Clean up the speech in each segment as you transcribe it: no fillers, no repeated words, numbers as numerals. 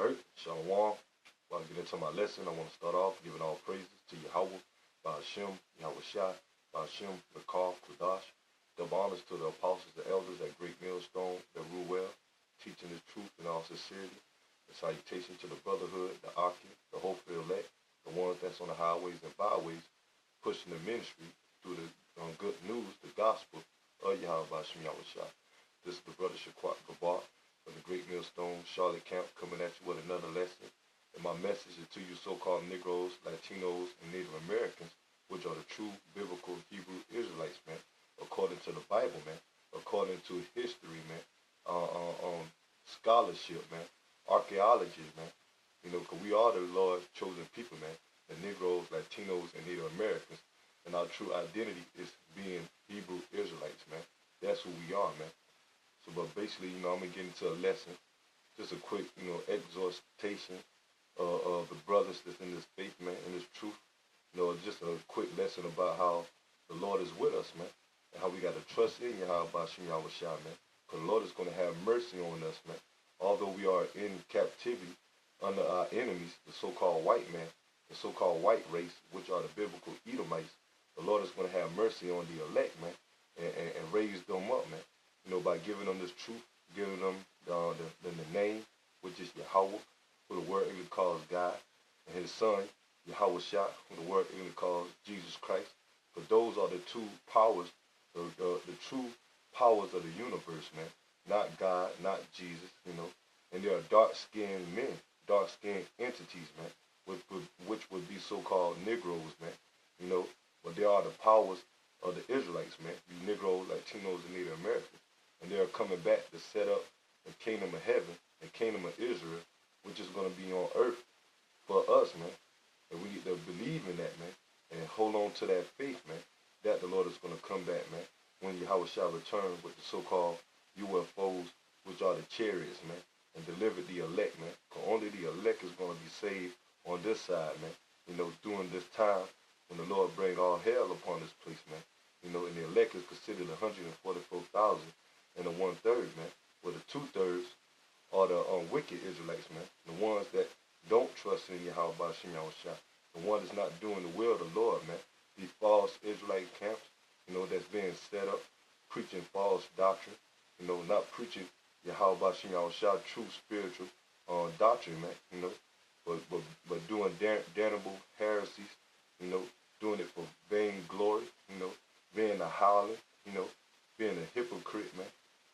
Alright, Shalom. While I get into my lesson, I want to start off giving all praises to Yahweh, Ba'ashem, Yahweh Shai, Ba'ashem, Rakal, Kudash. Double honors to the apostles, the elders at Great Millstone that rule well, teaching the truth in all sincerity. The salutation to the brotherhood, the Aki, the hopeful elect, the ones that's on the highways and byways, pushing the ministry through the good news, the gospel of Yahweh Ba'ashem, Yahweh Shai. This is the brother Shaquat Gabar of the Great Millstone Charlotte camp, coming at you with another lesson. And my message is to you so-called Negroes, Latinos, and Native Americans, which are the true biblical Hebrew Israelites, man, according to the Bible, man, according to history, man, scholarship, man, archaeology, man. You know, because we are the Lord's chosen people, man, the Negroes, Latinos, and Native Americans. And our true identity is being Hebrew Israelites, man. That's who we are, man. So, but basically, you know, I'm going to get into a lesson, just a quick, you know, exhortation of the brothers that's in this faith, man, in this truth. You know, just a quick lesson about how the Lord is with us, man, and how we got to trust in Yahweh Ba'ashem Yahweh Shai, man, because the Lord is going to have mercy on us, man. Although we are in captivity under our enemies, the so-called white man, the so-called white race, which are the biblical Edomites, the Lord is going to have mercy on the elect, man, and raise them up, man, you know, by giving them this truth, giving them the name, which is Yahweh, who the word English calls God, and his son, Yahweh Shai, who the word English calls Jesus Christ. But those are the two powers, the true powers of the universe, man. Not God, not Jesus, you know. And they are dark-skinned men, dark-skinned entities, man, which would be so-called Negroes, man, you know. But they are the powers of the Israelites, man, you Negroes, Latinos, and Native Americans. And they are coming back to set up the kingdom of heaven, the kingdom of Israel, which is going to be on earth for us, man. And we need to believe in that, man, and hold on to that faith, man, that the Lord is going to come back, man, when Yahweh shall return with the so-called UFOs, which are the chariots, man, and deliver the elect, man. Because only the elect is going to be saved on this side, man, you know, during this time when the Lord bring all hell upon this place, man. You know, and the elect is considered 144,000 and the 1/3, man, where the 2/3 are the wicked Israelites, man, the ones that don't trust in Yahweh Ba'ashem Yahweh Shai, the one that's not doing the will of the Lord, man. These false Israelite camps, you know, that's being set up, preaching false doctrine, you know, not preaching Yahweh Ba'ashem Yahweh Shai, true spiritual doctrine, man, you know, but doing damnable heresies, you know, doing it for vain glory, you know, being a howler, you know, being a hypocrite, man,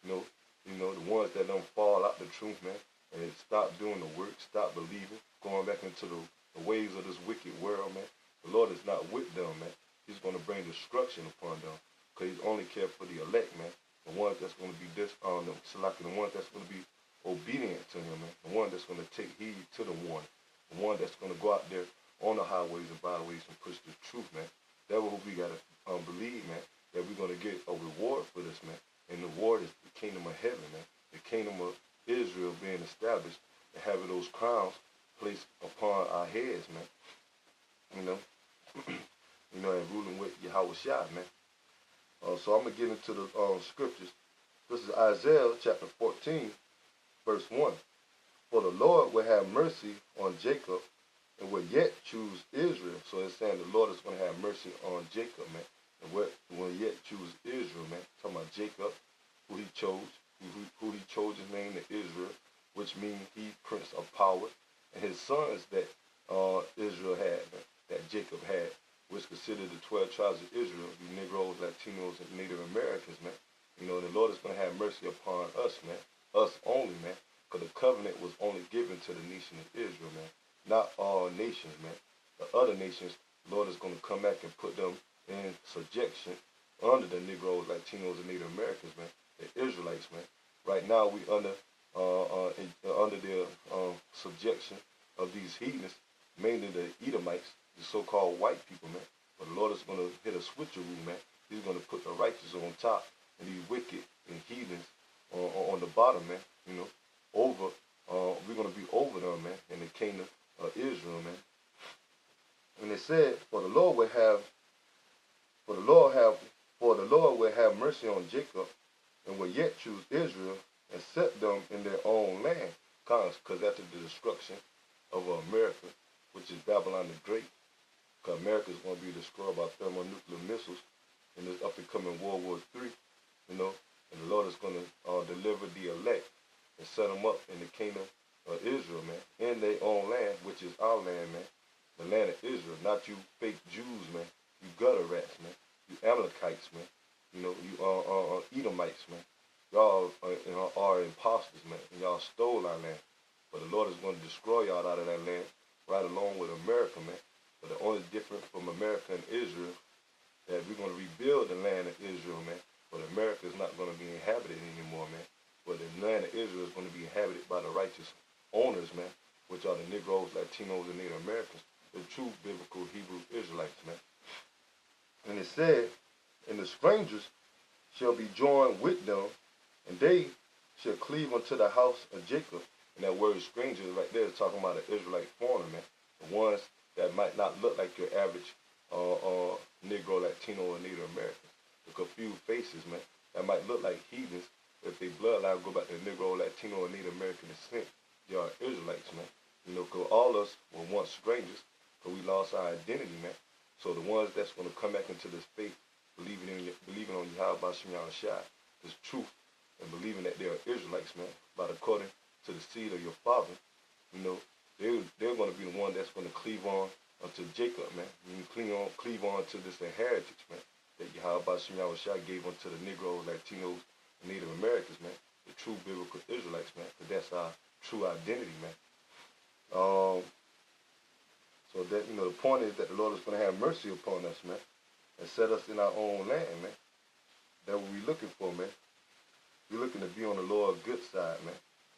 you know, the ones that don't fall out the truth, man, and stop doing the work, stop believing, going back into the ways of this wicked world, man. The Lord is not with them, man. He's going to bring destruction upon them, because he only cares for the elect, man. The ones that's going to be the ones that's going to be obedient to him, man. The one that's going to take heed to the warning. The one that's going to go out there on the highways and byways and push the truth, man. That's what we got to believe, man, that we're going to get a reward for this, man. And the reward is the kingdom of heaven, man. The kingdom of Israel being established and having those crowns placed upon our heads, man. You know, you know, and ruling with Yahweh Shai, man. So I'm going to get into the scriptures. This is Isaiah chapter 14, verse 1. For the Lord will have mercy on Jacob and will yet choose Israel. So it's saying the Lord is going to have mercy on Jacob, man. And will yet choose Israel, man. Talking about Jacob, who he chose, who he chose his name to Israel, which means he prince of power. And his sons that Israel had, man, that Jacob had, which considered the 12 tribes of Israel, the Negroes, Latinos, and Native Americans, man. You know, the Lord is going to have mercy upon us, man. Us only, man. Because the covenant was only given to the nation of Israel, man. Not all nations, man. The other nations, the Lord is going to come back and put them in subjection under the Negroes, Latinos, and Native Americans, man. The Israelites, man. Right now, we under the subjection of these heathens, mainly the Edomites, the so-called white people, man. But the Lord is going to hit a switcheroo, man. He's going to put the righteous on top and these wicked and heathens on the bottom, man. You know, over. We're going to be over them, man, in the kingdom of Israel, man. And it said, for the Lord will have mercy on Jacob, and will yet choose Israel and set them in their own land. Because after the destruction of America, which is Babylon the Great, because America is going to be destroyed by thermonuclear missiles in this up and coming World War III, you know, and the Lord is going to deliver the elect and set them up in the kingdom of Israel, man, in their own land, which is our land, man, the land of Israel, not you fake Jews, man, you gutter rats, man, you Amalekites, man, you know, you Edomites, man, y'all are imposters, man, and y'all stole our land, but the Lord is going to destroy y'all out of that land, right along with America, man. But the only difference from America and Israel that we're going to rebuild the land of Israel, man. But America is not going to be inhabited anymore, man. But the land of Israel is going to be inhabited by the righteous owners, man, which are the Negroes, Latinos, and Native Americans, the true biblical Hebrew Israelites, man. And it said, and the strangers shall be joined with them, and they shall cleave unto the house of Jacob. And that word strangers right there is talking about an Israelite foreigner, man. The ones that might not look like your average Negro, Latino, or Native Americans. The confused faces, man, that might look like heathens. If they bloodline go back to Negro, Latino, or Native American descent, they are Israelites, man. You know, because all of us were once strangers, because we lost our identity, man. So the ones that's going to come back into this faith, believing on Yahweh Shem Yahushua, this truth, and believing that they are Israelites, man, but according to the seed of your father, you know, they're going to be the one that's going to cleave on unto Jacob, man. You cleave on to this inheritance, man, that Yahweh Shem Yahushua gave unto the Negroes, Latinos, and Native Americans, man, the true biblical Israelites, man, because that's our true identity, man. So that, you know, the point is that the Lord is going to have mercy upon us, man, and set us in our own land, man. That's what we're looking for, man. We're looking to be on the Lord's good side, man,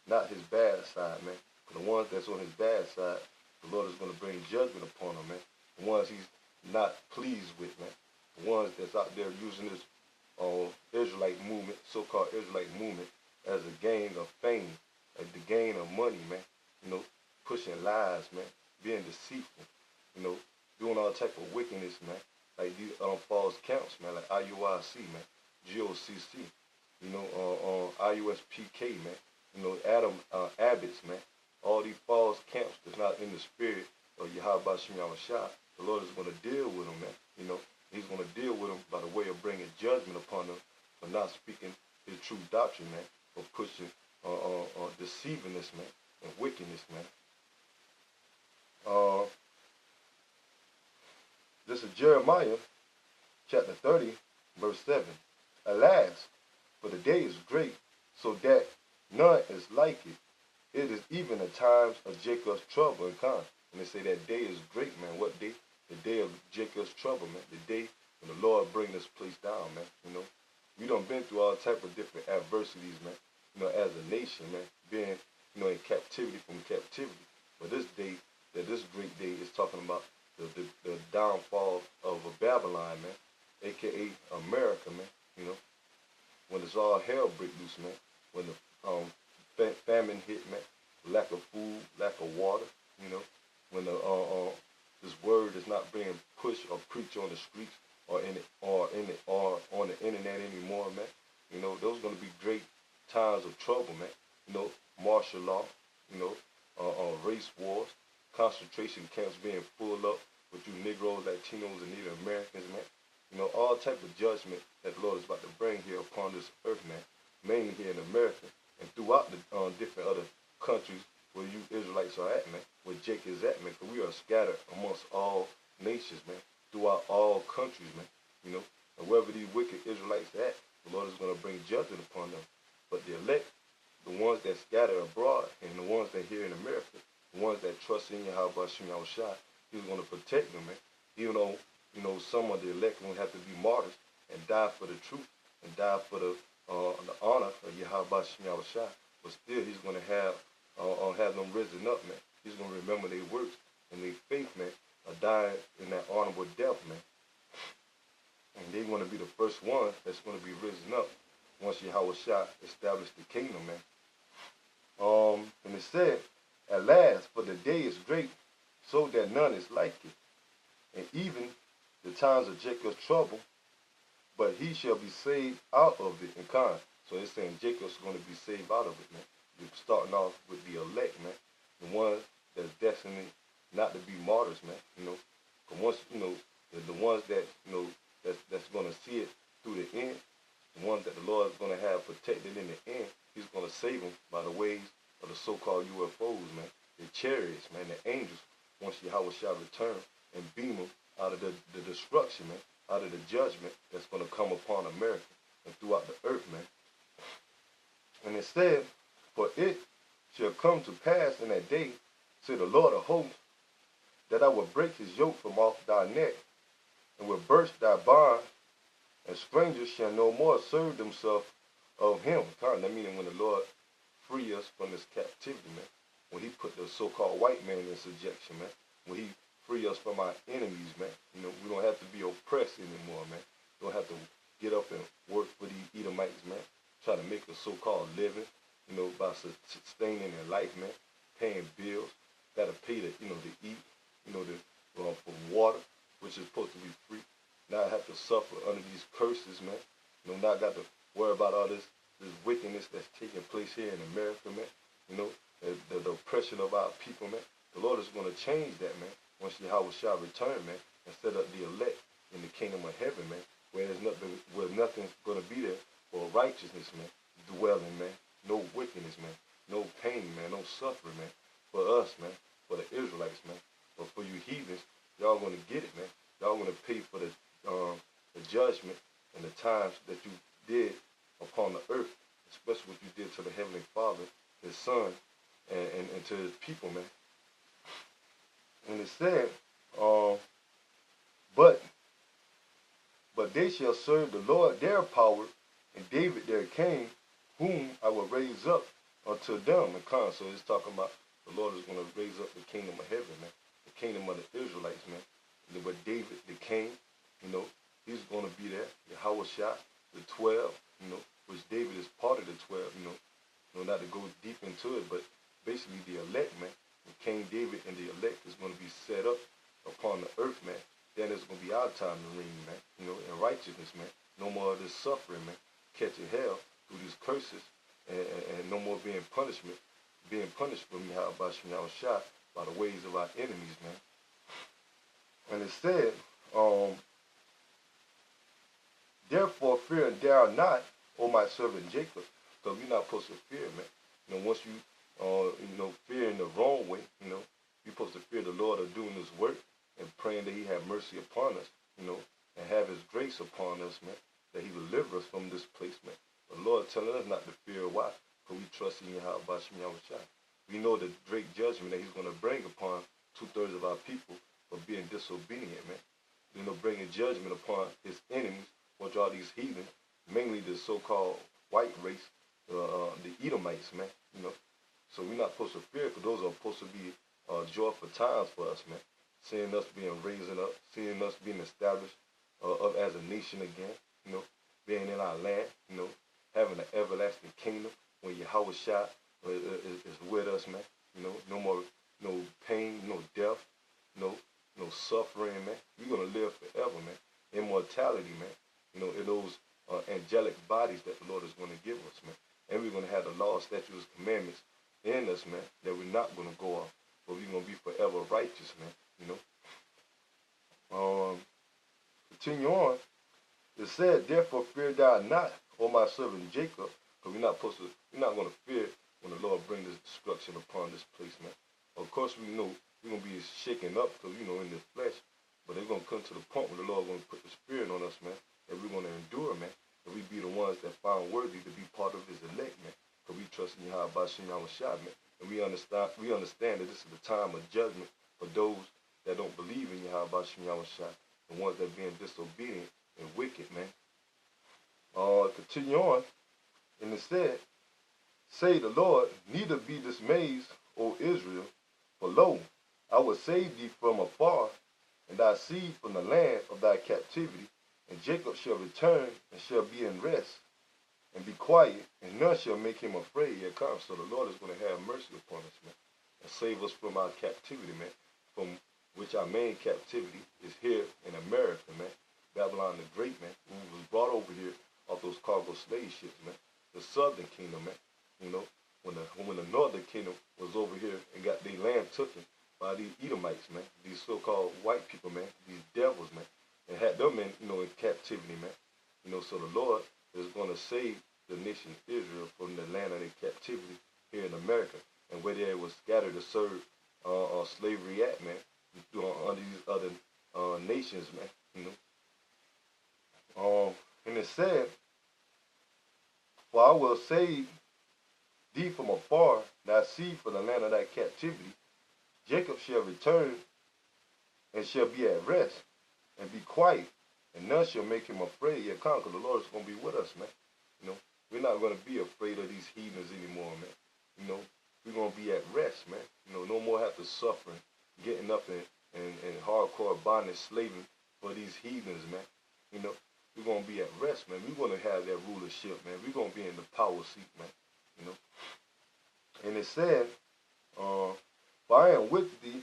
not his bad side, man. The ones that's on his bad side, the Lord is going to bring judgment upon them, man. The ones he's not pleased with, man. The ones that's out there using this Israelite movement, so-called Israelite movement, as a gain of fame, as the gain of money, man. You know, pushing lies, man, being deceitful, you know, doing all type of wickedness, man. Like these false camps, man, like IUIC, man, GOCC, you know, IUSPK, man. You know, Abbott's, man. All these false camps that's not in the spirit of Yahweh Shem Yahushua, the Lord is going to deal with them, man. You know, he's going to deal with them by the way of bringing judgment upon them for not speaking his true doctrine, man, for pushing deceivingness, man, and wickedness, man. This is Jeremiah chapter 30, verse 7. Alas, for the day is great, so that none is like it. It is even the times of Jacob's trouble and con. And they say that day is great, man. What day? The day of Jacob's trouble, man. The day when the Lord bring this place down, man. You know, we done been through all type of different adversities, man. You know, as a nation, man, being, you know, in captivity from captivity. But this day, this great day is talking about the downfall of Babylon, man, a.k.a. America, man. You know, when it's all hell break loose, man. When the famine hit, man, lack of food, lack of water, you know, when this word is not being pushed or preached on the streets or on the internet anymore, man. You know, those are going to be great times of trouble, man. You know, martial law, you know, race wars, concentration camps being full up with you Negroes, Latinos, and Native Americans, man. You know, all type of judgment that the Lord is about to bring here upon this earth, man, mainly here in America and throughout the different other countries where you Israelites are at, man, where Jake is at, man, because we are scattered amongst all nations, man, throughout all countries, man, you know, and wherever these wicked Israelites are at, the Lord is going to bring judgment upon them. But the elect, the ones that scatter abroad, and the ones that here in America, the ones that trust in Yahweh Shem Yahushua, he's going to protect them, man, even though, you know, some of the elect will have to be martyrs and die for the truth and die for the honor of Yahweh Shem Yahushua, but still he's going to have them risen up, man. He's going to remember their works and their faith, man, are dying in that honorable death, man. And they're going to be the first ones that's going to be risen up once Yahushua established the kingdom, man. And it said, at last, for the day is great, so that none is like it. And even the times of Jacob's trouble, but he shall be saved out of it in kind. So it's saying Jacob's going to be saved out of it, man. you're starting off with the elect, man. The ones that's destined not to be martyrs, man. But once, the ones that, that's going to see it through the end, the ones that the Lord is going to have protected in the end, he's going to save them by the ways of the so-called UFOs, man. The chariots, man, the angels, once Yahweh shall return and beam them out of the destruction, man, out of the judgment that's going to come upon America and throughout the earth, man. And it said, for it shall come to pass in that day, said the Lord of hosts, that I will break his yoke from off thy neck, and will burst thy bonds, and strangers shall no more serve themselves of him. That meaning when the Lord free us from this captivity, man. When he put the so-called white man in subjection, man. When he free us from our enemies, man. We don't have to be oppressed anymore, man. We don't have to get up and work for these Edomites, man. Try to make a so-called living, by sustaining their life, man. Paying bills. Got to pay to eat, for water, which is supposed to be free. Now I have to suffer under these curses, man. Now I got to worry about all this wickedness that's taking place here in America, man. The oppression of our people, man. The Lord is going to change that, man. Once Yahweh shall return, man, and set up the elect in the kingdom of heaven, man, where nothing's going to be there for righteousness, man, dwelling, man. No wickedness, man. No pain, man. No suffering, man. For us, man. For the Israelites, man. But for you heathens, y'all going to get it, man. Y'all going to pay for the judgment and the times that you did upon the earth, especially what you did to the Heavenly Father, his Son, and to his people, man. And it said, but they shall serve the Lord their power, and David their king, whom I will raise up unto them. And so it's talking about the Lord is going to raise up the kingdom of heaven, man. The kingdom of the Israelites, man. But David the king, he's going to be there. Yahweh shot the 12, which David is part of the 12, not to go deep into it, but basically the elect, man. King David and the elect is going to be set up upon the earth, man. Then it's going to be our time to reign, man. In righteousness, man. No more of this suffering, man. Catching hell through these curses, and no more being punished from Yahweh Shah by the ways of our enemies, man. And it said, therefore fear thou not, O my servant Jacob. So we're not supposed to fear, man. Once you fear in the wrong way, you're supposed to fear the Lord of doing his work and praying that he have mercy upon us, and have his grace upon us, man, that he will deliver us from this place, man. The Lord telling us not to fear. Why? Because we trust in Yahweh Shah. We know the great judgment that he's going to bring upon 2/3 of our people for being disobedient, man. Bringing judgment upon his enemies, which are these heathens, mainly the so-called white race, the Edomites, man. So we're not supposed to fear, because those are supposed to be joyful times for us, man. Seeing us being raised up, seeing us being established as a nation again, being in our land, having an everlasting kingdom when Yahweh Shah is with us, man. No more, no pain, no death, no suffering, man. We're going to live forever, man. Immortality, man. In those angelic bodies that the Lord is going to give us, man. And we're going to have the law, statutes, commandments in us, man, that we're not going to go off, but we're going to be forever righteous, man. Continue on. It said, therefore fear thou not, O my servant Jacob, because we're not going to fear when the Lord brings this destruction upon this place, man. Of course, we know we're going to be shaken up, because, in the flesh, but it's going to come to the point where the Lord is going to put the spirit on us, man, and we're going to endure, man, and we be the ones that found worthy to be part of his elect, man, because we trust in Yahweh Shah, man, and we understand that this is the time of judgment for those that don't believe in Yahweh Shah, the ones that are being disobedient and wicked, man. Continue on, and it said, say the Lord, neither be dismayed, O Israel, for lo, I will save thee from afar, and thy seed from the land of thy captivity, and Jacob shall return and shall be in rest, and be quiet, and none shall make him afraid. So the Lord is going to have mercy upon us, man, and save us from our captivity, man, from which our main captivity is here in America, man. Babylon the Great, man, who was brought over here off those cargo slave ships, man. The southern kingdom, man, when the northern kingdom was over here and got their land taken by these Edomites, man, these so-called white people, man, these devils, man, and had them in, in captivity, man. So the Lord is going to save the nation Israel from the land of their captivity here in America, and where they was scattered to serve slavery at, man, under these other nations, man. And it said, "For I will save thee from afar, thy seed from the land of thy captivity. Jacob shall return and shall be at rest and be quiet, and none shall make him afraid yet conquer." The Lord is going to be with us, man. We're not going to be afraid of these heathens anymore, man. We're going to be at rest, man. No more have to suffer, getting up and hardcore bondage, slaving for these heathens, man. We're going to be at rest, man. We're going to have that rulership, man. We're going to be in the power seat, man. And it said, for I am with thee,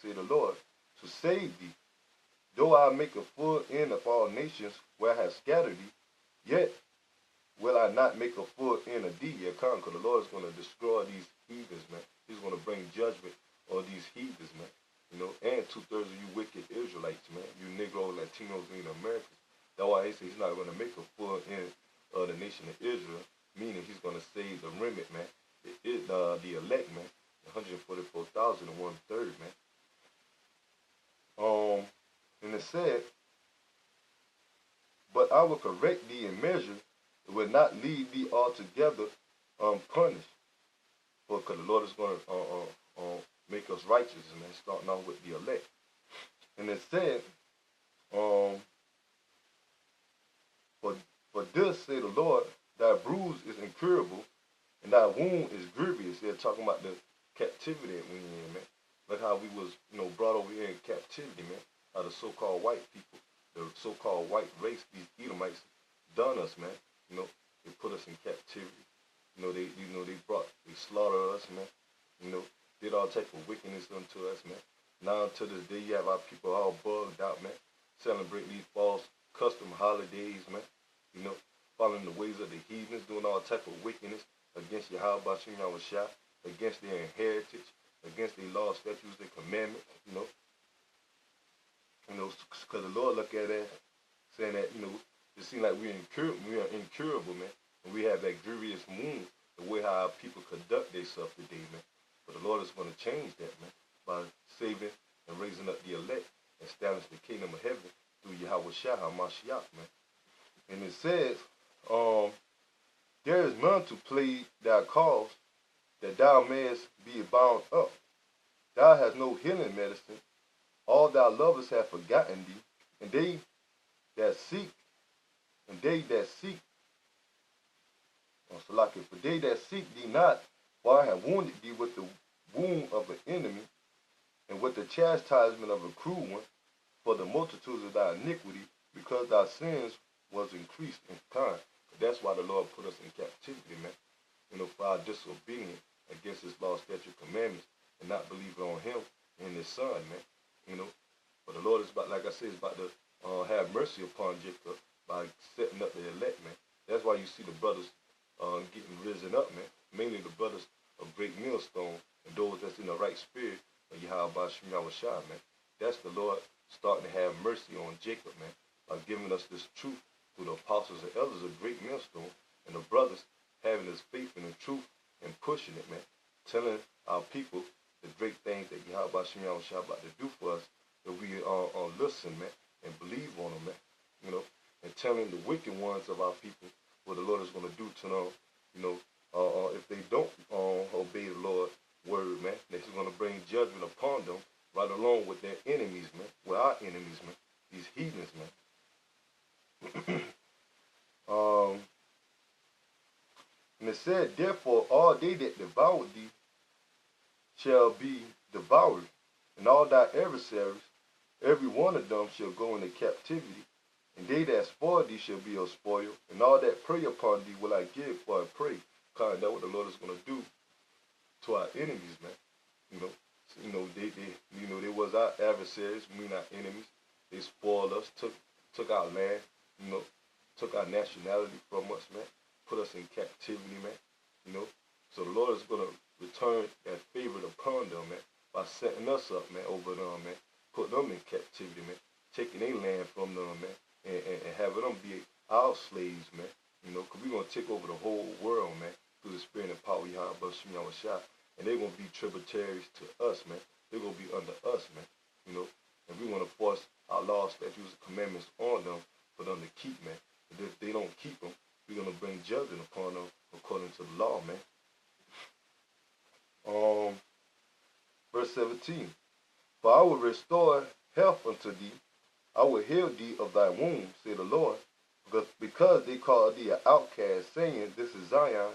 say the Lord, to save thee. Though I make a full end of all nations where I have scattered thee, yet will I not make a full end of thee, yet conquer. The Lord is going to destroy these heathens, man. He's going to bring judgment on these heathens, man. And 2/3 of you wicked Israelites, man. You Negro, Latinos, and Americans. That's why he says he's not going to make a full end of the nation of Israel, meaning he's going to save the remnant, man. The elect, man. 144,000 and 1/3, man. And it said, "But I will correct thee in measure, it will not leave thee altogether unpunished." Because the Lord is going to make us righteous, man, starting off with the elect. And it said, for this, say the Lord, thy bruise is incurable, and thy wound is grievous. They're talking about the captivity that we in, man. Look how we was, brought over here in captivity, man. How the so-called white people, the so-called white race, these Edomites, done us, man. They put us in captivity. They slaughtered us, man. Did all type of wickedness unto us, man. Now to this day, you have our people all bugged out, man. Celebrate these false custom holidays, man. Following the ways of the heathens, doing all type of wickedness against Yahweh Bashim Yahushua, against their heritage, against their laws, statutes, their commandments, because the Lord look at it, saying that, it seems like we are incurable, man, and we have that grievous wound, the way how our people conduct themselves today, man. But the Lord is going to change that, man, by saving and raising up the elect, establish the kingdom of heaven through Yahweh Shah HaMashiach, man. And it says, there is none to plead thy cause, that thou mayest be bound up. Thou hast no healing medicine. All thy lovers have forgotten thee, and they that seek, for they that seek thee not, for I have wounded thee with the wound of an enemy, and with the chastisement of a cruel one, for the multitudes of thy iniquity, because thy sins was increased in time. That's why the Lord put us in captivity, man. For our disobedience against his law, statute, commandments, and not believing on him and his son, man. But the Lord is about, like I said, is about to have mercy upon Jacob by setting up the elect, man. That's why you see the brothers getting risen up, man. Mainly the brothers of Great Millstone and those that's in the right spirit of Yahweh Bashim Yahushua, man. That's the Lord starting to have mercy on Jacob, man, by giving us this truth through the apostles and elders of Great Millstone, and the brothers having this faith in the truth and pushing it, man. Telling our people the great things that Yahweh Bashim Yahushua about to do for us, that we listen, man, and believe on them, man. And telling the wicked ones of our people what the Lord is going to do to them, if they don't obey the Lord's word, man, that he's going to bring judgment upon them right along with their enemies, man, with our enemies, man, these heathens, man. And it said, therefore, all they that devour thee shall be devoured, and all thy adversaries, every one of them shall go into captivity, and they that spoil thee shall be a spoil, and all that prey upon thee will I give for a prey. Kind of that's what the Lord is going to do to our enemies, man. They was our adversaries, we not enemies. They spoiled us, took our land, took our nationality from us, man. Put us in captivity, man. So the Lord is going to return that favor upon them, man, by setting us up, man, over them, man, put them in captivity, man, taking their land from them, man, and having them be our slaves, man. You know, because we're going to take over the whole world, man, through the spirit and power we have, and they're going to be tributaries to us, man. They're going to be under us, man, you know. And we want to force our laws, statutes, and commandments on them for them to keep, man. And if they don't keep them, we're going to bring judgment upon them according to the law, man. Verse 17. For I will restore health unto thee. I will heal thee of thy wounds, say the Lord. Because they call thee an outcast, saying, This is Zion,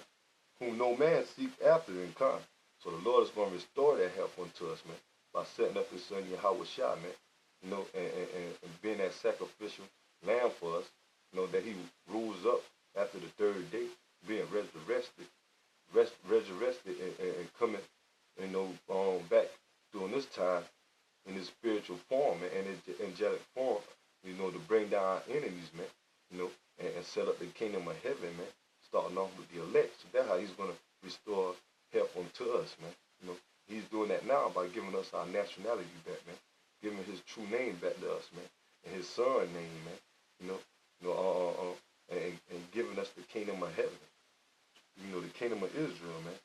whom no man seek after in kind. So the Lord is going to restore that health unto us, man, by setting up his son Yahweh Shai, man, you know, and being that sacrificial lamb for us, you know, that he rules up after the third day, being resurrected and coming, you know, back during this time in his spiritual form and his angelic form, you know, to bring down our enemies, man, you know, and set up the kingdom of heaven, man, starting off with the elect. So that's how he's going to restore health unto us, man. You know, he's doing that now by giving us our nationality back, man, giving his true name back to us, man, and his son name, man, and giving us the kingdom of heaven, you know, the kingdom of Israel, man.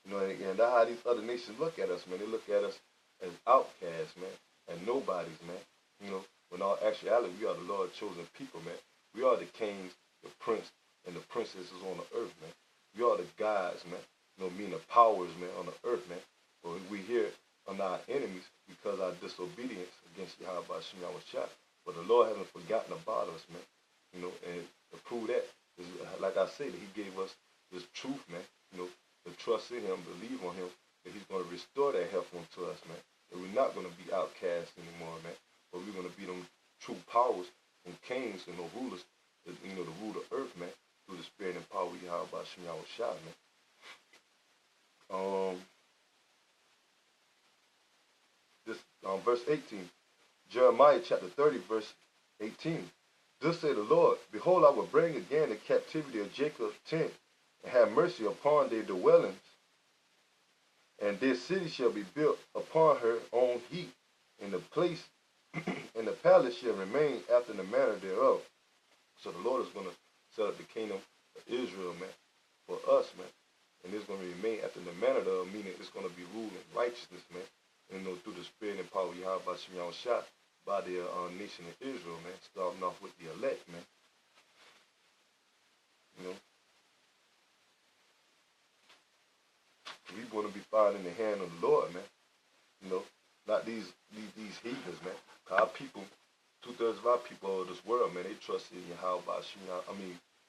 You know, and that's how these other nations look at us, man. They look at us as outcasts, man, and nobodies, man. You know, when all actuality, we are the Lord's chosen people, man. We are the kings, the prince, and the princesses on the earth, man. We are the gods, man. You know, meaning the powers, man, on the earth, man. But we here on our enemies because of our disobedience against Yahweh Shai. But the Lord hasn't forgotten about us, man. You know, and to prove that is, like I said, he gave us this truth, man. You know, to trust in him, believe on him, that he's going to restore that health unto us, man. That we're not going to be outcasts anymore, man. But we're going to be them true powers and kings and the rulers, you know, to rule the earth, man, through the spirit and power we have by Shai, man. Verse 18, Jeremiah chapter 30, verse 18. Thus say the Lord, Behold, I will bring again the captivity of Jacob's tent, and have mercy upon their dwellings, and their city shall be built upon her own heap, and the place and the palace shall remain after the manner thereof. So the Lord is going to set up the kingdom of Israel, man, for us, man. And it's going to remain after the manner thereof, meaning it's going to be ruled in righteousness, man. You know, through the spirit and power you have by Shai, by the nation of Israel, man. Starting off with the elect, man. You know. We're going to be found in the hand of the Lord, man. You know, not these heathens, man. Our people, 2/3 of our people of this world, man, they trust in Yahweh,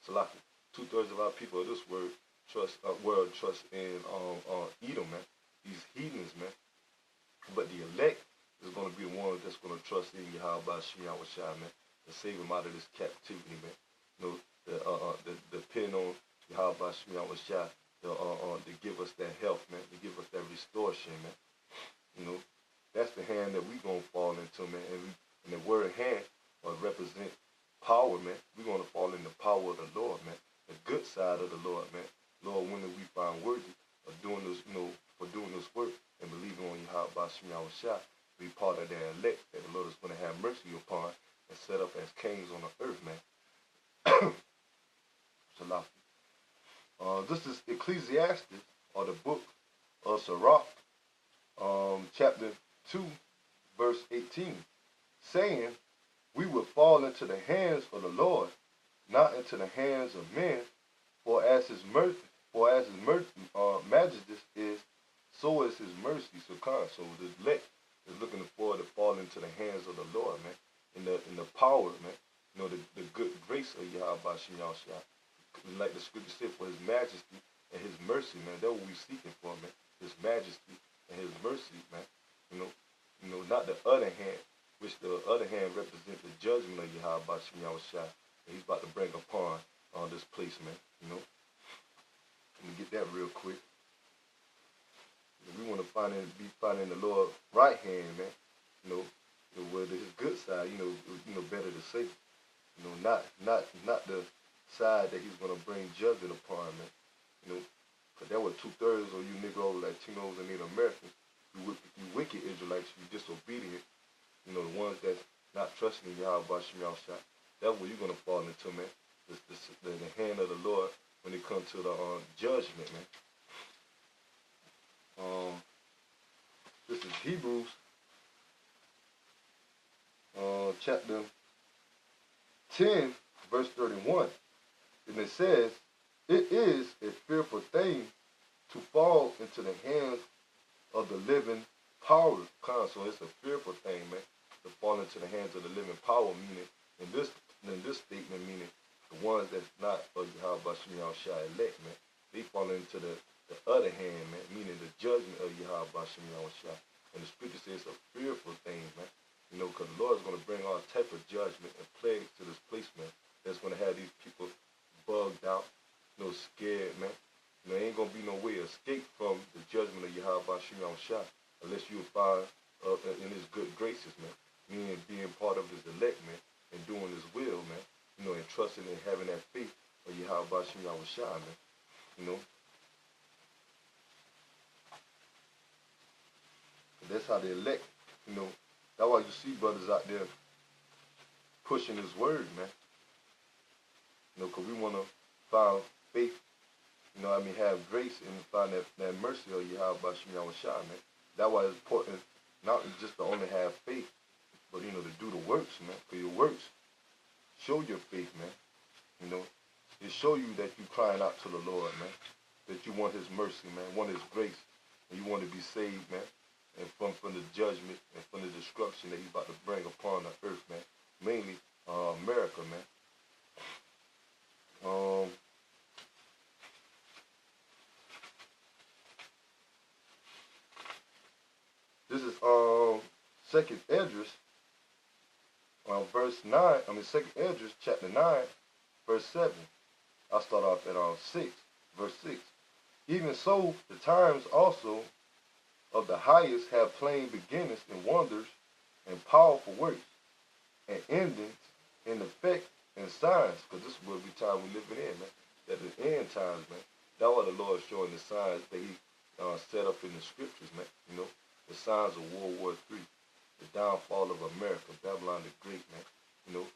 Salaki. 2/3 of our people of this world trust in Edom, man. These heathens, man. But the elect is going to be the one that's going to trust in Yahweh, man, to save them out of this captivity, man. You know, depend on Yahweh, to give us that health, man, to give us that restoration, man. You know, that's the hand that we're going to fall into, man. And the word hand represent power, man. We're going to fall in the power of the Lord, man. The good side of the Lord, man. Lord, when we find worthy of doing this, you know, for doing this work and believing on Yahweh Shai, be part of their elect that the Lord is going to have mercy upon and set up as kings on the earth, man. Salafi. This is Ecclesiastes, or the book of Sirach, chapter 2, verse 18, saying, We will fall into the hands of the Lord, not into the hands of men, for as his majesty is, so is his mercy. So the elect is looking forward to fall into the hands of the Lord, man, in the power, man, you know, the good grace of Yahweh Shai. Like the scripture said, for his majesty and his mercy, man. That's what we're seeking for, man. His majesty and his mercy, man. You know, not the other hand, which the other hand represents the judgment of Yahweh Shai that he's about to bring upon this place, man. You know. Let me get that real quick. We want to be finding the Lord's right hand, man. You know, where his good side, you know, better to say. You know, not the side that he's going to bring judgment upon, man. You know, because that was 2/3 of you Negroes, Latinos, and Native Americans. You wicked Israelites, you disobedient. You know, the ones that's not trusting in Yahweh Bashim Yahushua. That's what you're going to fall into, man. The hand of the Lord when it comes to the judgment, man. This is Hebrews chapter 10, verse 31. And it says, it is a fearful thing to fall into the hands of the living power. So it's a fearful thing, man, to fall into the hands of the living power, meaning, in this statement, meaning the ones that's not of Yahweh Bashim Yahushua elect, man, they fall into the other hand, man, meaning the judgment of Yahweh Bashim Yahushua. And the scripture says it's a fearful thing, man. You know, because the Lord is going to bring all type of judgment and plagues to this place, man. That's going to have these people bugged out, you know, scared, man. You know, there ain't going to be no way to escape from the judgment of Yahweh Bashim Yahushua unless you find in his good graces, man. Meaning being part of his elect, man, and doing his will, man. You know, and trusting and having that faith of Yahweh Bashim Yahushua, man. You know. And that's how they elect, you know. That's why you see brothers out there pushing his word, man. You know, because we want to find faith, you know, have grace and find that mercy of Yahweh Bashim Yahushua, man. That's why it's important not just to only have faith, but, you know, to do the works, man. For your works, show your faith, man. You know, it show you that you crying out to the Lord, man. That you want his mercy, man, want his grace, and you want to be saved, man. And from the judgment and from the destruction that he's about to bring upon the earth, man. Mainly America, man. This is Second Esdras, verse 9. Second Esdras, chapter 9, verse 7. I'll start off at 6, verse 6. Even so, the times also of the highest have plain beginnings and wonders and powerful works and endings in effect and signs, because this will be time we living in, man. That the end times, man. That's what the Lord is showing the signs that he set up in the scriptures, man. You know, the signs of World War III, the downfall of America, Babylon the Great, man. You know,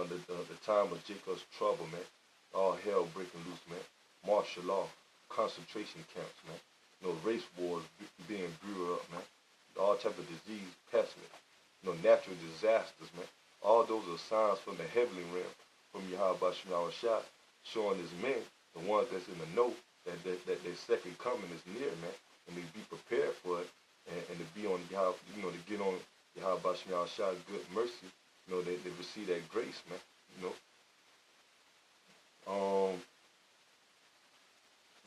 the time of Jacob's trouble, man. All hell breaking loose, man. Martial law, concentration camps, man. You know, race wars being brewed up, man. All type of disease, pestilence, you know, natural disasters, man. All those are signs from the heavenly realm, from Yahweh Bashim Yahushua, showing his men, the ones that's in the know, that their second coming is near, man. And they be prepared for it, and to be on Yahweh, you know, to get on Yahweh Bashim Yahushua's good mercy, you know, they receive that grace, man. You know.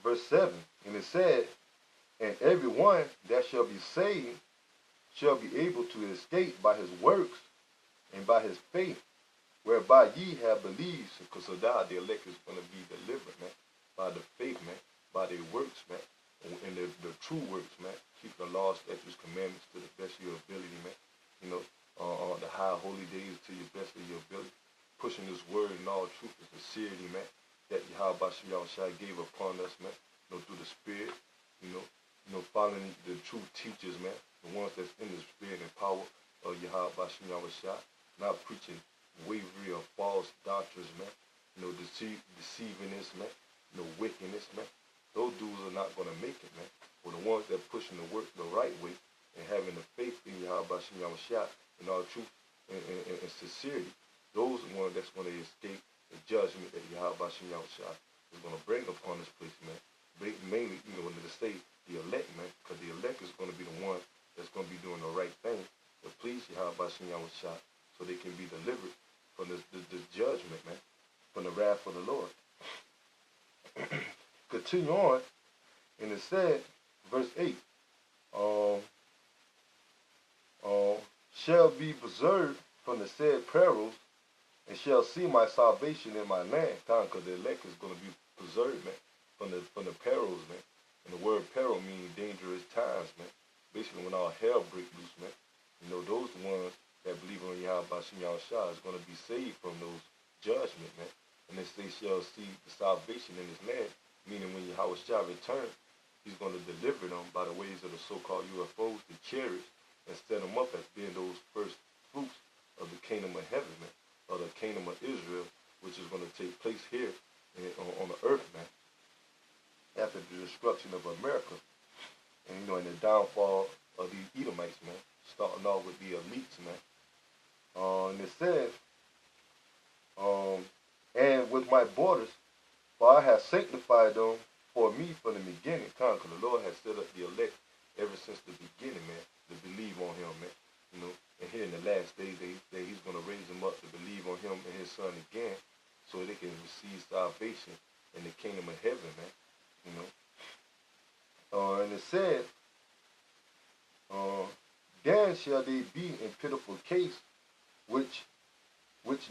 Verse 7, and it said, and everyone that shall be saved shall be able to escape by his works and by his faith, whereby ye have believed. Because so now the elect is going to be delivered, man, by the faith, man, by their works, man, and the true works, man. Keep the law, statutes, commandments to the best of your ability, man. You know, the high holy days to your best of your ability. Pushing this word in all truth and sincerity, man, that Yahweh Bashim Yahushua gave upon us, man, you know, through the Spirit, you know, following the true teachers, man, the ones that's in the spirit and power of Yahweh Bashim Yahushua, not preaching wavery or false doctrines, man, you know, deceivingness, man, you know, wickedness, man. Those dudes are not going to make it, man. But the ones that pushing the work the right way and having the faith in Yahweh Bashim Yahushua in all truth and sincerity, those are the ones that's going to escape the judgment that Yahweh Bashim Yahushua is going to bring upon this place, man. Mainly, you know, when they say the elect, man, because the elect is going to be the one that's going to be doing the right thing to please Yahweh Bashim Yahushua, so they can be delivered from this judgment, man, from the wrath of the Lord. Continue on, and it said, verse 8, shall be preserved from the said perils, and shall see my salvation in my land. Because the elect is going to be preserved, man, from the perils, man. And the word peril means dangerous times, man. Basically, when all hell breaks loose, man. You know, those the ones that believe on Yahweh Bashim Yahushua is going to be saved from those judgment, man. And they say shall see the salvation in his land, meaning when Yahweh shall return, he's going to deliver them by the ways of the so-called UFOs, the chariots, and set them up as being those first fruits of the kingdom of heaven, man, or the kingdom of Israel, which is going to take place here on the earth, man, after the destruction of America, and and the downfall of these Edomites, man, starting off with the elites, man. And it says, and with my borders, for I have sanctified them for me from the beginning, because the Lord has set up the elect ever since the beginning, man, to believe on him, man. And here in the last days, that he's going to raise them up to believe on him and his son again, so they can receive salvation in the kingdom of heaven, man. And it said, then shall they be in pitiful case, which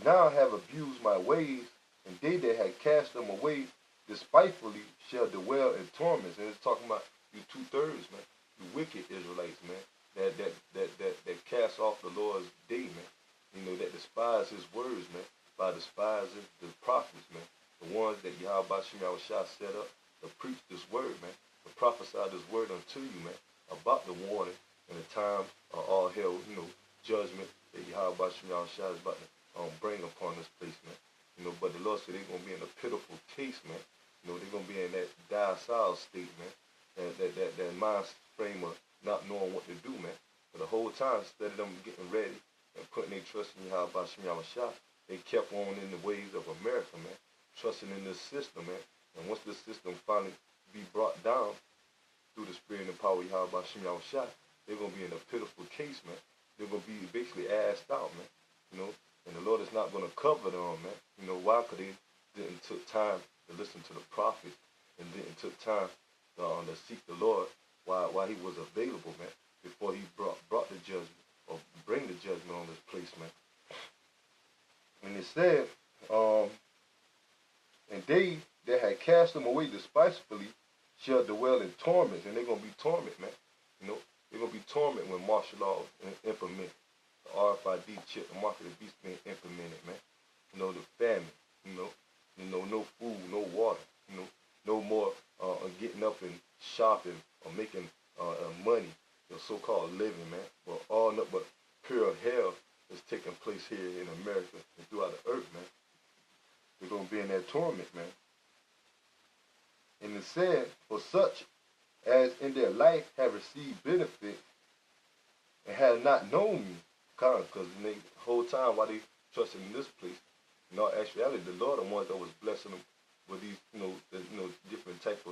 now have abused my ways, and they that had cast them away despitefully shall dwell in torments. And it's talking about you 2/3, man, you wicked Israelites, man, that cast off the Lord's day, man. That despise his words, man, by despising the prophets, man. The ones that Yahweh Shah set up to preach this word, man, to prophesy this word unto you, man, about the warning and the time of all hell, judgment that Yahweh Shah is about to bring upon this place, man. But the Lord said they're going to be in a pitiful case, man. They're going to be in that docile state, man. That mind frame of not knowing what to do, man. But the whole time, instead of them getting ready and putting their trust in Yahweh Shah, they kept on in the ways of America, man. Trusting in this system, man. And once this system finally be brought down through the spirit and power of Yahweh Shah, they're going to be in a pitiful case, man. They're going to be basically asked out, man. And the Lord is not going to cover them, man. Why? Because they didn't took time to listen to the prophet and didn't took time to seek the Lord while he was available, man, before he brought the judgment or bring the judgment on this place, man. And it said, and they that had cast them away despitefully shall dwell in torments, and they're going to be torment, man. They're going to be torment when martial law implement. The RFID chip, the mark of the beast being implemented, man. The famine, no food, no water, no more getting up and shopping or making money, the so-called living, man. But all nothing but pure hell is taking place here in America and throughout the earth, man. They're going to be in that torment, man. And it said, for such as in their life have received benefit and have not known me, because the whole time while they trusted in this place, in all actuality, the Lord the ones that was blessing them with these, different type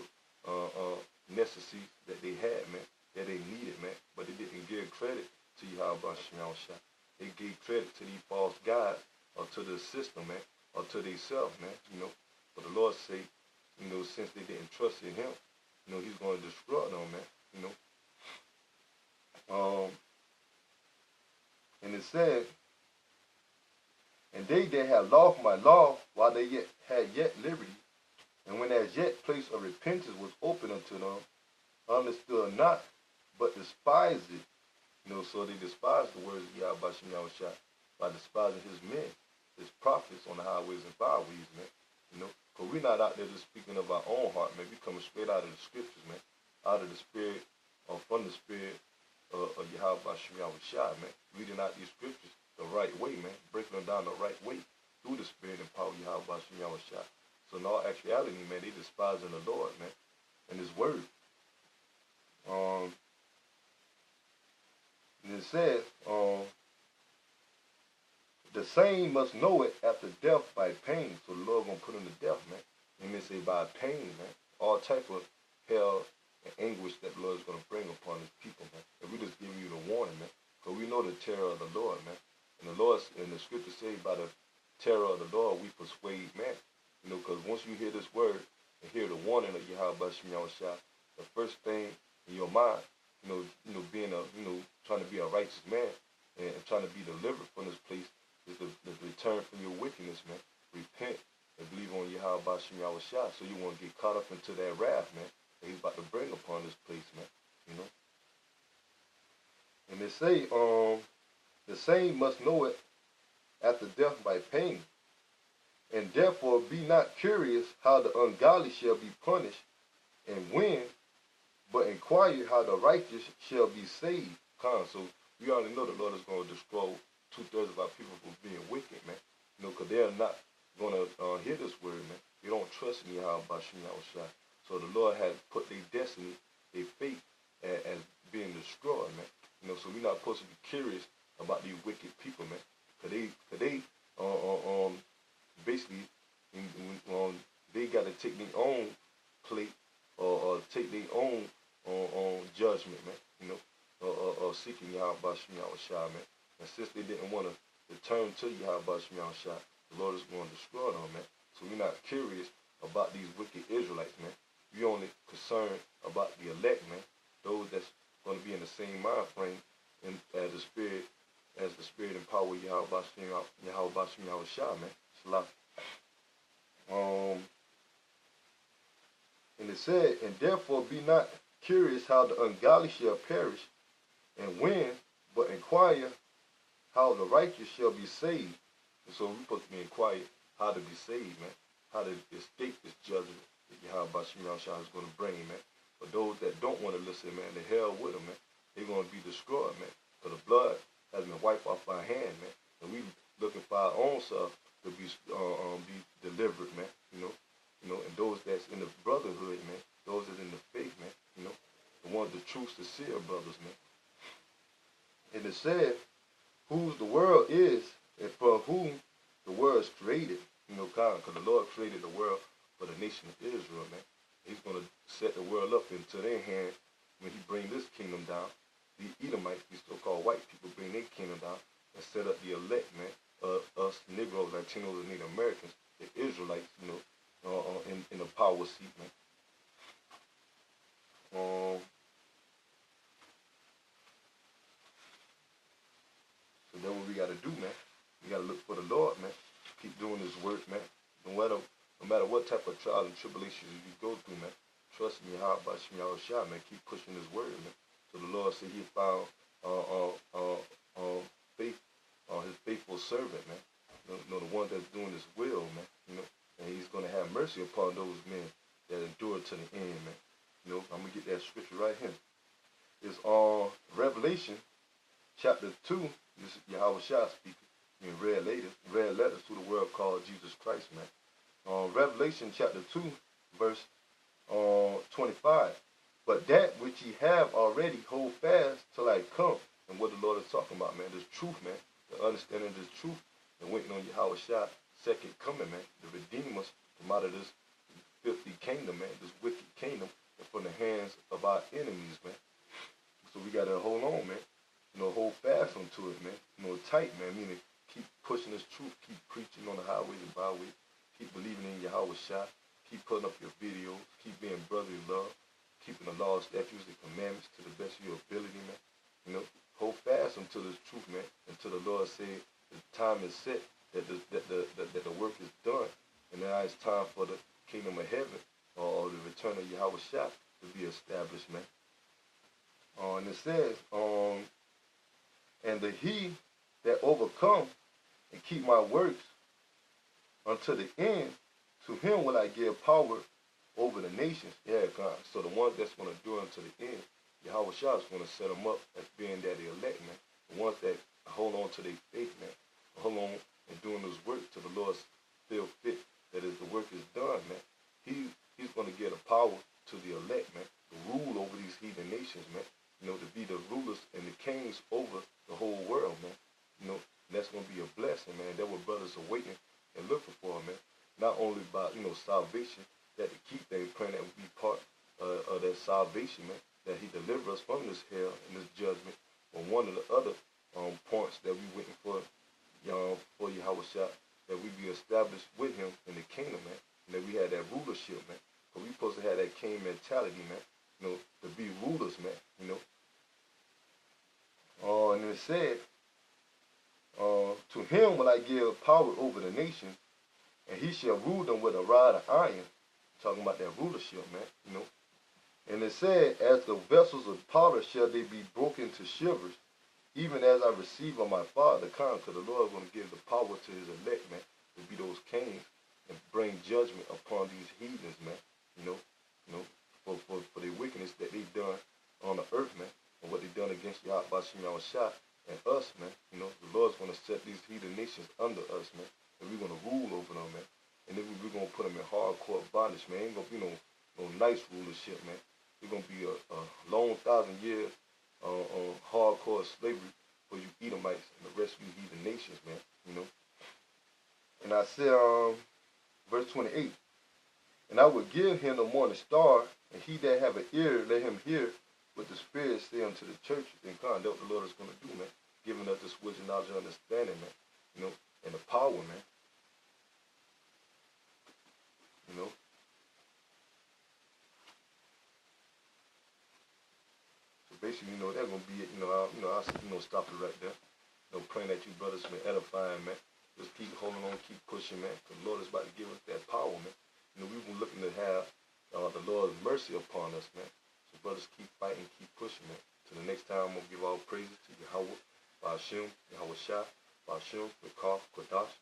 of necessities that they had, man, that they needed, man. But they didn't give credit to Yahweh Shah. They gave credit to these false gods or to the system, man, or to themselves, man. But the Lord say, since they didn't trust in him, he's going to destroy them, man. And it said, and they that have lost my law while they had yet liberty, and when as yet place of repentance was open unto them, understood not, but despised it. So they despised the words of Yahweh Shah by despising his men, his prophets on the highways and byways, man. Because we're not out there just speaking of our own heart, man. We coming straight out of the scriptures, man. Out of the spirit, or from the spirit of Yahweh Shah, man. Reading out these scriptures the right way, man. Breaking them down the right way through the spirit and power of Yahweh Shah. So in all actuality, man, they despising the Lord, man, and his word. And it says, the same must know it after death by pain. So the Lord gonna put him to death, man. And they say by pain, man. All type of hell and anguish that the Lord is gonna bring upon his people, man. And we just giving you the warning, man. Because we know the terror of the Lord, man. And the Lord, and the scripture say, by the terror of the Lord we persuade man. Because once you hear this word and hear the warning of Yahweh Shah, the first thing in your mind, being trying to be a righteous man and trying to be delivered from this place, is to return from your wickedness, man. Repent and believe on Yahweh Shah, so you won't get caught up into that wrath, man, that he's about to bring upon this place, man. And they say, the same must know it after death by pain. And therefore be not curious how the ungodly shall be punished, and when, but inquire how the righteous shall be saved. So we already know the Lord is going to destroy 2/3 of our people for being wicked, man. Because they're not going to hear this word, man. They don't trust in Yahweh Shai. So the Lord has put their destiny, their fate, as being destroyed, man. So we're not supposed to be curious about these wicked people, man. Because they basically, they got to take their own plate or take their own judgment, man. Or seeking Yahweh Shai, man. And since they didn't want to return to Yahweh Shai, the Lord is going to destroy them, man. So we're not curious about these wicked Israelites, man. We only concerned about the elect, man. Those that's going to be in the same mind frame as the spirit and power of Yahweh Shai, man. Salah. And it said, and therefore be not curious how the ungodly shall perish, and when, but inquire how the righteous shall be saved. And so we're supposed to be inquiring how to be saved, man. How to escape this judgment that Yahweh Shai is going to bring, man. For those that don't want to listen, man, the hell with them, man. They're going to be destroyed, man. For the blood has been wiped off our hand, man. And we looking for our own self to be delivered, man. And those that's in the brotherhood, man. Those that's in the faith, man. The ones, the true, sincere brothers, man. And it said, whose the world is, and for whom the world is created. Because the Lord created the world for the nation of Israel, man. He's going to set the world up into their hand when he bring this kingdom down. The Edomites, these so-called white people, bring their kingdom down and set up the elect, man. Us Negroes, Latinos, and Native Americans, the Israelites, in the power seat, man. So that's what we got to do, man. We got to look for the Lord, man. Keep doing his work, man. No matter what type of trials and tribulations you go through, man. Trust me, Yahweh Shai, man. Keep pushing his word, man. So the Lord said he found faith, his faithful servant, man. The one that's doing his will, man. And he's going to have mercy upon those men that endure to the end, man. I'm going to get that scripture right here. It's on Revelation chapter 2. This is Yahweh Shai speaking. Red letters to the world called Jesus Christ, man. Revelation chapter 2, verse 25. But that which ye have already hold fast till I come. And what the Lord is talking about, man, this truth, man. The understanding of this truth and waiting on Yahweh Shai second coming, man. To redeem us from out of this filthy kingdom, man. This wicked kingdom and from the hands of our enemies, man. So we got to hold on, man. Hold fast onto it, man. Tight, man. Meaning keep pushing this truth. Keep preaching on the highways and byways. Keep believing in Yahweh Shai. Keep putting up your videos. Keep being brotherly love. Keeping the laws, statutes, and commandments to the best of your ability, man. Hold fast until this truth, man. Until the Lord said the time is set, that the work is done. And now it's time for the kingdom of heaven or the return of Yahweh Shai to be established, man. And it says, and the he that overcome and keep my works unto the end, to him will I give power over the nations. Yeah, God. So the ones that's going to do unto the end, Yahweh Shai is going to set them up as being that elect, man. The ones that hold on to their faith, man. Hold on and doing this work till the Lord feel fit, that is, the work is done, man. He's going to give the power to the elect, man, to rule over these heathen nations, man. To be the rulers and the kings over the whole world, man. That's going to be a blessing, man. That's what brothers are waiting and looking for, man. Not only by, salvation, that to keep them praying that we be part of that salvation, man. That he deliver us from this hell and this judgment. But one of the other points that we waiting for Yahweh Shai, that we be established with him in the kingdom, man. And that we had that rulership, man. But we supposed to have that king mentality, man. To be rulers, man. And it said, to him will I give power over the nations, and he shall rule them with a rod of iron. Talking about that rulership, man. And it said, as the vessels of potter shall they be broken to shivers, even as I receive of my Father. The Lord is going to give the power to his elect, man, to be those kings and bring judgment upon these heathens, man. You know, for the wickedness that they've done on the earth, man, and what they've done against Yahweh Shah and us, man. The Lord's going to set these heathen nations under us, man, and we're going to rule over them, man. And then we're going to put them in hardcore bondage, man. Ain't going to be no nice rulership, man. It's going to be a long 1,000-year hardcore slavery for you Edomites and the rest of you heathen nations, man. And I said, verse 28, and I will give him the morning star, and he that have an ear, let him hear what the Spirit say unto the churches. And God, that's what the Lord is going to do, man. Giving us this wisdom, knowledge, and understanding, man. And the power, man. So basically, that's going to be it. I'll stop it right there. Praying that you brothers been edifying, man. Just keep holding on, keep pushing, man. Because the Lord is about to give us that power, man. We've been looking to have the Lord's mercy upon us, man. So brothers, keep fighting, keep pushing, man. Till the next time, I'm going to give all praises to Yahweh, Ba'ashim, Yahweh Shah, Ba'ashim, Rekah, Kodash.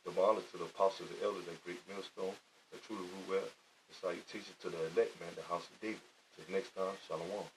The honor to the apostles, the elders, that great millstone, that truly rule well. The salutation to the elect, man, the house of David. Till next time, Shalom.